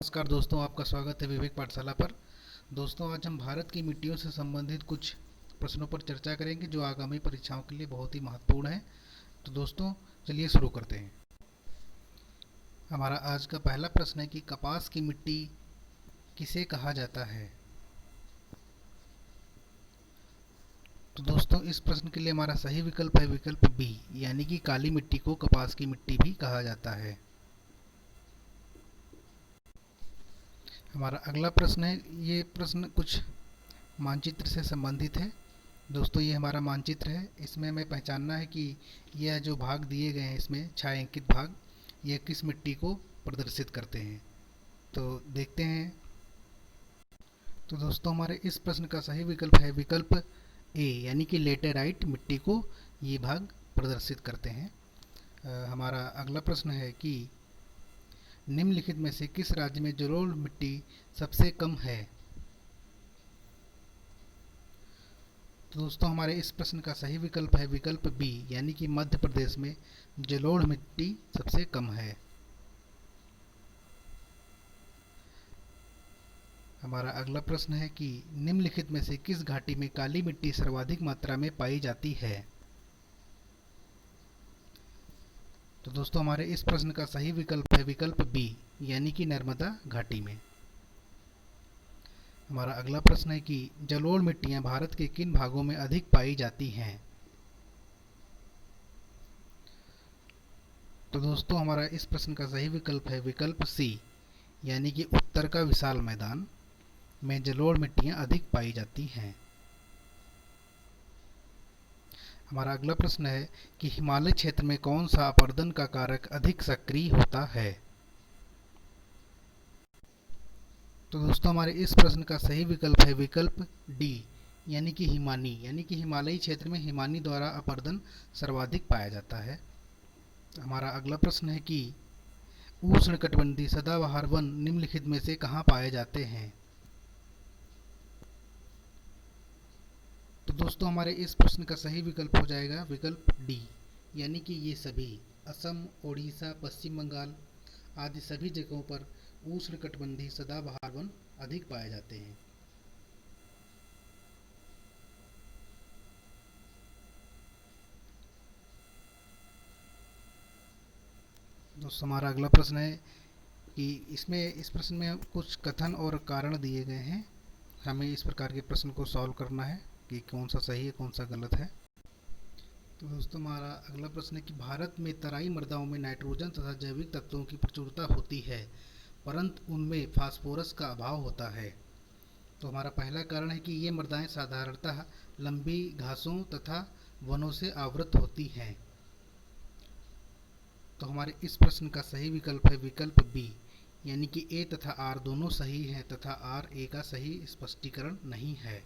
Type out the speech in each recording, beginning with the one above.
नमस्कार दोस्तों, आपका स्वागत है विवेक पाठशाला पर। दोस्तों, आज हम भारत की मिट्टियों से संबंधित कुछ प्रश्नों पर चर्चा करेंगे जो आगामी परीक्षाओं के लिए बहुत ही महत्वपूर्ण है। तो दोस्तों, चलिए शुरू करते हैं। हमारा आज का पहला प्रश्न है कि कपास की मिट्टी किसे कहा जाता है। तो दोस्तों, इस प्रश्न के लिए हमारा सही विकल्प है विकल्प बी, यानी कि काली मिट्टी को कपास की मिट्टी भी कहा जाता है। हमारा अगला प्रश्न है, ये प्रश्न कुछ मानचित्र से संबंधित है। दोस्तों, ये हमारा मानचित्र है। इसमें हमें पहचानना है कि यह जो भाग दिए गए हैं, इसमें छायांकित भाग, ये किस मिट्टी को प्रदर्शित करते हैं। तो देखते हैं। तो दोस्तों, हमारे इस प्रश्न का सही विकल्प है विकल्प ए, यानी कि लेटेराइट मिट्टी को ये भाग प्रदर्शित करते हैं। हमारा अगला प्रश्न है कि निम्नलिखित में से किस राज्य में जलोढ़ मिट्टी सबसे कम है। तो दोस्तों, हमारे इस प्रश्न का सही विकल्प है विकल्प बी, यानी कि मध्य प्रदेश में जलोढ़ मिट्टी सबसे कम है। हमारा अगला प्रश्न है कि निम्नलिखित में से किस घाटी में काली मिट्टी सर्वाधिक मात्रा में पाई जाती है। तो दोस्तों, हमारे इस प्रश्न का सही विकल्प है विकल्प बी, यानी कि नर्मदा घाटी में। हमारा अगला प्रश्न है कि जलोढ़ मिट्टियां भारत के किन भागों में अधिक पाई जाती हैं। तो दोस्तों, हमारा इस प्रश्न का सही विकल्प है विकल्प सी, यानी कि उत्तर का विशाल मैदान में जलोढ़ मिट्टियां अधिक पाई जाती हैं। हमारा अगला प्रश्न है कि हिमालय क्षेत्र में कौन सा अपरदन का कारक अधिक सक्रिय होता है। तो दोस्तों, हमारे इस प्रश्न का सही विकल्प है विकल्प डी, यानी कि हिमानी, यानी कि हिमालयी क्षेत्र में हिमानी द्वारा अपरदन सर्वाधिक पाया जाता है। हमारा अगला प्रश्न है कि उष्णकटिबंधीय सदाबहार वन निम्नलिखित में से कहाँ पाए जाते हैं। तो दोस्तों, हमारे इस प्रश्न का सही विकल्प हो जाएगा विकल्प डी, यानी कि ये सभी असम, ओडिशा, पश्चिम बंगाल आदि सभी जगहों पर उष्णकटिबंधीय सदाबहार वन अधिक पाए जाते हैं। दोस्तों, हमारा अगला प्रश्न है कि इस प्रश्न में कुछ कथन और कारण दिए गए हैं। हमें इस प्रकार के प्रश्न को सॉल्व करना है कि कौन सा सही है कौन सा गलत है। तो दोस्तों, हमारा अगला प्रश्न है कि भारत में तराई मृदाओं में नाइट्रोजन तथा जैविक तत्वों की प्रचुरता होती है, परंतु उनमें फास्फोरस का अभाव होता है। तो हमारा पहला कारण है कि ये मृदाएं साधारणतः लंबी घासों तथा वनों से आवृत होती हैं। तो हमारे इस प्रश्न का सही विकल्प है विकल्प बी, यानी कि ए तथा आर दोनों सही हैं तथा आर ए का सही स्पष्टीकरण नहीं है।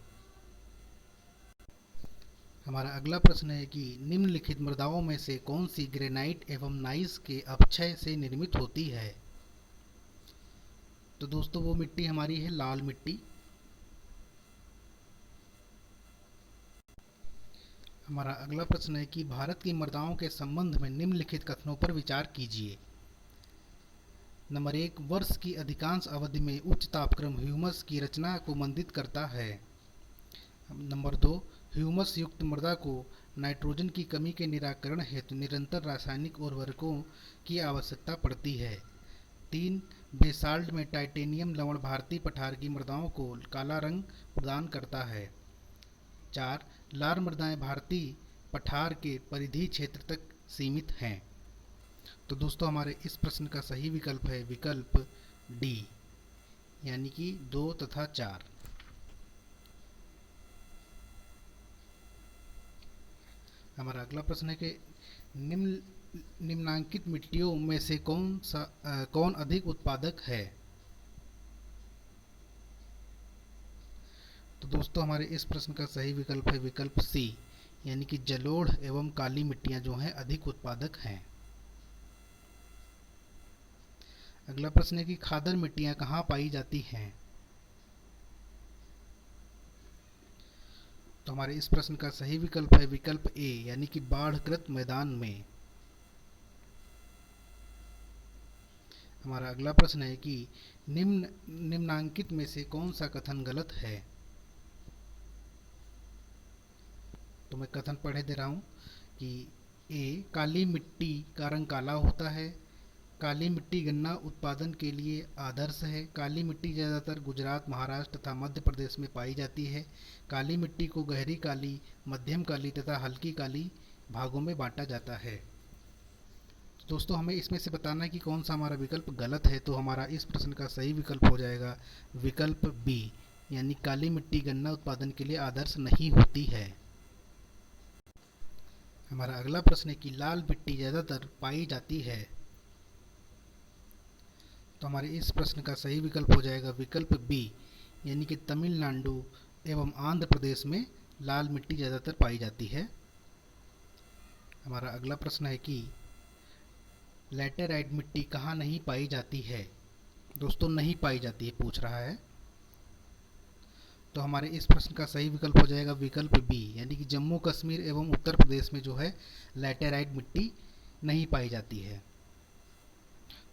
हमारा अगला प्रश्न है कि निम्नलिखित मृदाओं में से कौन सी ग्रेनाइट एवं नाइस के अपक्षय से निर्मित होती है। तो दोस्तों, वो मिट्टी हमारी है लाल मिट्टी। हमारा अगला प्रश्न है कि भारत की मृदाओं के संबंध में निम्नलिखित कथनों पर विचार कीजिए। नंबर 1, वर्ष की अधिकांश अवधि में उच्च तापक्रम ह्यूमस की रचना को मंदित करता है। नंबर 2, ह्यूमस युक्त मृदा को नाइट्रोजन की कमी के निराकरण हेतु निरंतर रासायनिक उर्वरकों की आवश्यकता पड़ती है। 3, बेसाल्ट में टाइटेनियम लवण भारतीय पठार की मृदाओं को काला रंग प्रदान करता है। 4, लाल मृदाएं भारतीय पठार के परिधीय क्षेत्र तक सीमित हैं। तो दोस्तों, हमारे इस प्रश्न का सही विकल्प है विकल्प डी, यानी कि 2 तथा 4। हमारा अगला प्रश्न है कि निम्नांकित मिट्टियों में से कौन अधिक उत्पादक है। तो दोस्तों, हमारे इस प्रश्न का सही विकल्प है विकल्प सी, यानी कि जलोढ़ एवं काली मिट्टियां जो हैं अधिक उत्पादक हैं। अगला प्रश्न है कि खादर मिट्टियां कहाँ पाई जाती हैं। तो हमारे इस प्रश्न का सही विकल्प है विकल्प ए, यानी कि बाढ़ग्रस्त मैदान में। हमारा अगला प्रश्न है कि निम्नांकित में से कौन सा कथन गलत है। तो मैं कथन पढ़े दे रहा हूँ कि ए, काली मिट्टी का रंग काला होता है। काली मिट्टी गन्ना उत्पादन के लिए आदर्श है। काली मिट्टी ज़्यादातर गुजरात, महाराष्ट्र तथा मध्य प्रदेश में पाई जाती है। काली मिट्टी को गहरी काली, मध्यम काली तथा हल्की काली भागों में बांटा जाता है। दोस्तों, हमें इसमें से बताना है कि कौन सा हमारा विकल्प गलत है। तो हमारा इस प्रश्न का सही विकल्प हो जाएगा विकल्प बी, यानी काली मिट्टी गन्ना उत्पादन के लिए आदर्श नहीं होती है। हमारा अगला प्रश्न है कि लाल मिट्टी ज़्यादातर पाई जाती है। तो हमारे इस प्रश्न का सही विकल्प हो जाएगा विकल्प बी, यानी कि तमिलनाडु एवं आंध्र प्रदेश में लाल मिट्टी ज़्यादातर पाई जाती है। हमारा अगला प्रश्न है कि लैटेराइट मिट्टी कहाँ नहीं पाई जाती है। दोस्तों, नहीं पाई जाती है पूछ रहा है। तो हमारे इस प्रश्न का सही विकल्प हो जाएगा विकल्प बी, यानी कि जम्मू कश्मीर एवं उत्तर प्रदेश में जो है लैटेराइट मिट्टी नहीं पाई जाती है।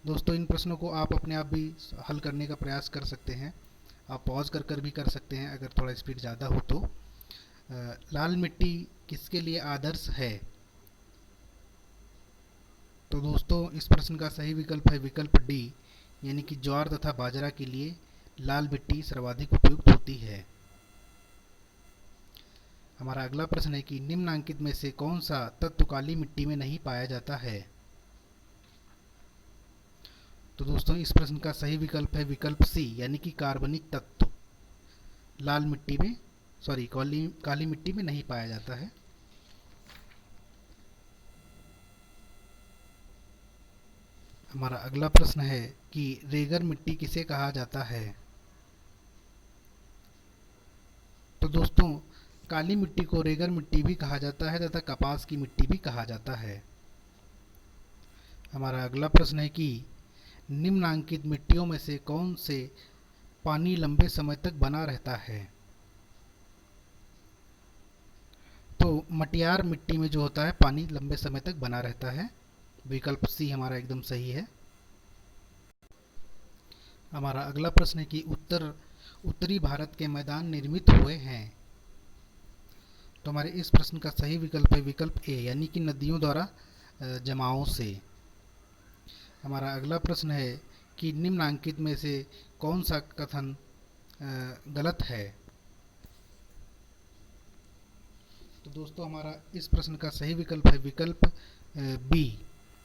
दोस्तों, इन प्रश्नों को आप अपने आप भी हल करने का प्रयास कर सकते हैं। आप पॉज कर कर भी कर सकते हैं अगर थोड़ा स्पीड ज़्यादा हो तो। लाल मिट्टी किसके लिए आदर्श है। तो दोस्तों, इस प्रश्न का सही विकल्प है विकल्प डी, यानी कि ज्वार तथा बाजरा के लिए लाल मिट्टी सर्वाधिक उपयुक्त होती है। हमारा अगला प्रश्न है कि निम्नांकित में से कौन सा तत्व काली मिट्टी में नहीं पाया जाता है। तो दोस्तों, इस प्रश्न का सही विकल्प है विकल्प सी, यानी कि कार्बनिक तत्व लाल मिट्टी में काली मिट्टी में नहीं पाया जाता है। हमारा अगला प्रश्न है कि रेगर मिट्टी किसे कहा जाता है। तो दोस्तों, काली मिट्टी को रेगर मिट्टी भी कहा जाता है तथा कपास की मिट्टी भी कहा जाता है। हमारा अगला प्रश्न है कि निम्नांकित मिट्टियों में से कौन से पानी लंबे समय तक बना रहता है। तो मटियार मिट्टी में जो होता है पानी लंबे समय तक बना रहता है। विकल्प सी हमारा एकदम सही है। हमारा अगला प्रश्न है कि उत्तरी भारत के मैदान निर्मित हुए हैं। तो हमारे इस प्रश्न का सही विकल्प है विकल्प ए, यानी कि नदियों द्वारा जमाओं से। हमारा अगला प्रश्न है कि निम्नांकित में से कौन सा कथन गलत है। तो दोस्तों, हमारा इस प्रश्न का सही विकल्प है विकल्प बी,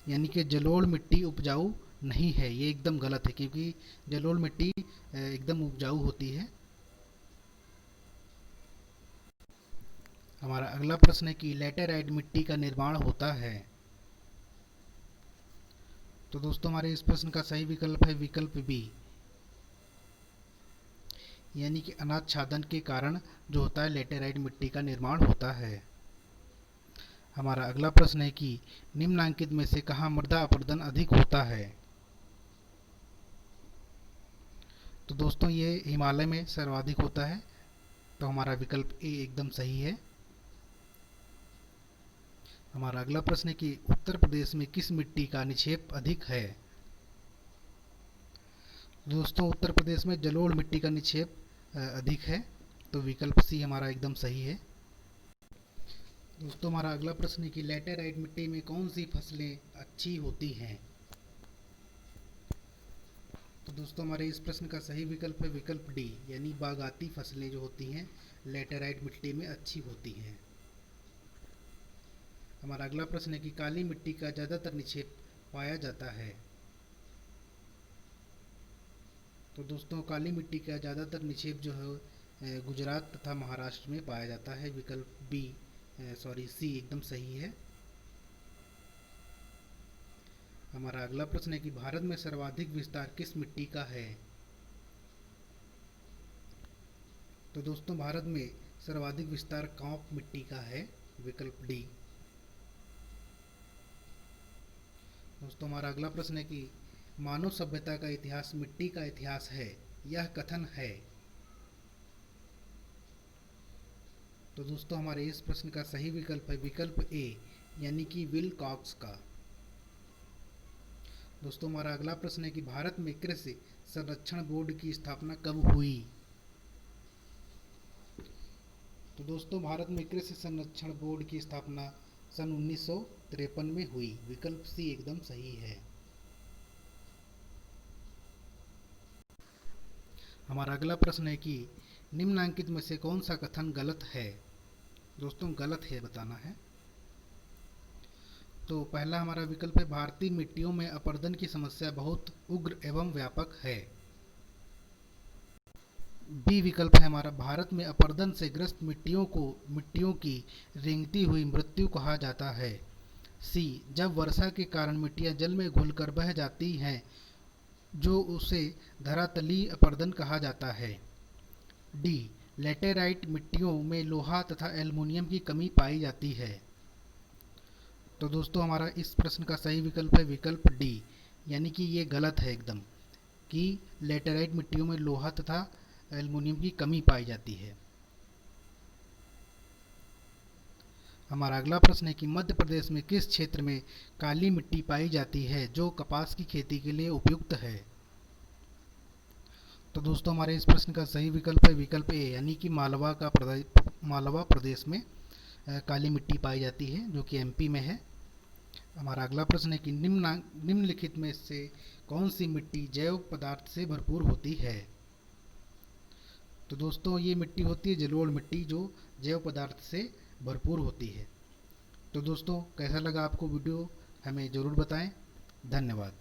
यानी कि जलोढ़ मिट्टी उपजाऊ नहीं है। ये एकदम गलत है, क्योंकि जलोढ़ मिट्टी एकदम उपजाऊ होती है। हमारा अगला प्रश्न है कि लैटेराइट मिट्टी का निर्माण होता है। तो दोस्तों, हमारे इस प्रश्न का सही विकल्प है विकल्प बी, यानी कि अनाच्छादन के कारण जो होता है लैटेराइट मिट्टी का निर्माण होता है। हमारा अगला प्रश्न है कि निम्नांकित में से कहाँ मृदा अपरदन अधिक होता है। तो दोस्तों, ये हिमालय में सर्वाधिक होता है। तो हमारा विकल्प ए एकदम सही है। हमारा अगला प्रश्न है कि उत्तर प्रदेश में किस मिट्टी का निक्षेप अधिक है। दोस्तों, उत्तर प्रदेश में जलोढ़ मिट्टी का निक्षेप अधिक है। तो विकल्प सी हमारा एकदम सही है। दोस्तों, हमारा अगला प्रश्न है कि लैटेराइट मिट्टी में कौन सी फसलें अच्छी होती हैं। तो दोस्तों, हमारे इस प्रश्न का सही विकल्प है विकल्प डी, यानी बागाती फसलें जो होती हैं लैटेराइट मिट्टी में अच्छी होती हैं। हमारा अगला प्रश्न है कि काली मिट्टी का ज़्यादातर निक्षेप पाया जाता है। तो दोस्तों, काली मिट्टी का ज़्यादातर निक्षेप जो है गुजरात तथा महाराष्ट्र में पाया जाता है। विकल्प बी सी एकदम सही है। हमारा अगला प्रश्न है कि भारत में सर्वाधिक विस्तार किस मिट्टी का है। तो दोस्तों, भारत में सर्वाधिक विस्तार कांप मिट्टी का है। विकल्प डी। दोस्तों, हमारा अगला प्रश्न है कि मानव सभ्यता का इतिहास मिट्टी का इतिहास है, यह कथन है। तो दोस्तों, हमारे इस प्रश्न का सही विकल्प है विकल्प ए, यानी कि विल कॉक्स का। दोस्तों हमारा अगला प्रश्न है कि भारत में कृषि संरक्षण बोर्ड की स्थापना कब हुई। तो दोस्तों भारत में कृषि संरक्षण बोर्ड की स्थापना सन 1953 में हुई। विकल्प सी एकदम सही है। हमारा अगला प्रश्न है कि निम्नलिखित में से कौन सा कथन गलत है। दोस्तों गलत है बताना है। तो पहला हमारा विकल्प है भारतीय मिट्टियों में अपरदन की समस्या बहुत उग्र एवं व्यापक है। बी विकल्प है हमारा भारत में अपरदन से ग्रस्त मिट्टियों की रेंगती हुई मृत्यु कहा जाता है। सी जब वर्षा के कारण मिट्टियां जल में घुलकर बह जाती हैं जो उसे धरातलीय अपरदन कहा जाता है। डी लेटेराइट मिट्टियों में लोहा तथा एल्युमिनियम की कमी पाई जाती है। तो दोस्तों हमारा इस प्रश्न का सही विकल्प है विकल्प डी, यानी कि ये गलत है एकदम कि लेटेराइट मिट्टियों में लोहा तथा एल्युमिनियम की कमी पाई जाती है। हमारा अगला प्रश्न है कि मध्य प्रदेश में किस क्षेत्र में काली मिट्टी पाई जाती है जो कपास की खेती के लिए उपयुक्त है। तो दोस्तों हमारे इस प्रश्न का सही विकल्प है विकल्प ए, यानी कि मालवा प्रदेश में काली मिट्टी पाई जाती है जो कि एमपी में है। हमारा अगला प्रश्न है कि निम्नलिखित में से कौन सी मिट्टी जैव पदार्थ से भरपूर होती है। तो दोस्तों ये मिट्टी होती है जलोढ़ मिट्टी जो जैव पदार्थ से भरपूर होती है। तो दोस्तों कैसा लगा आपको वीडियो हमें ज़रूर बताएं। धन्यवाद।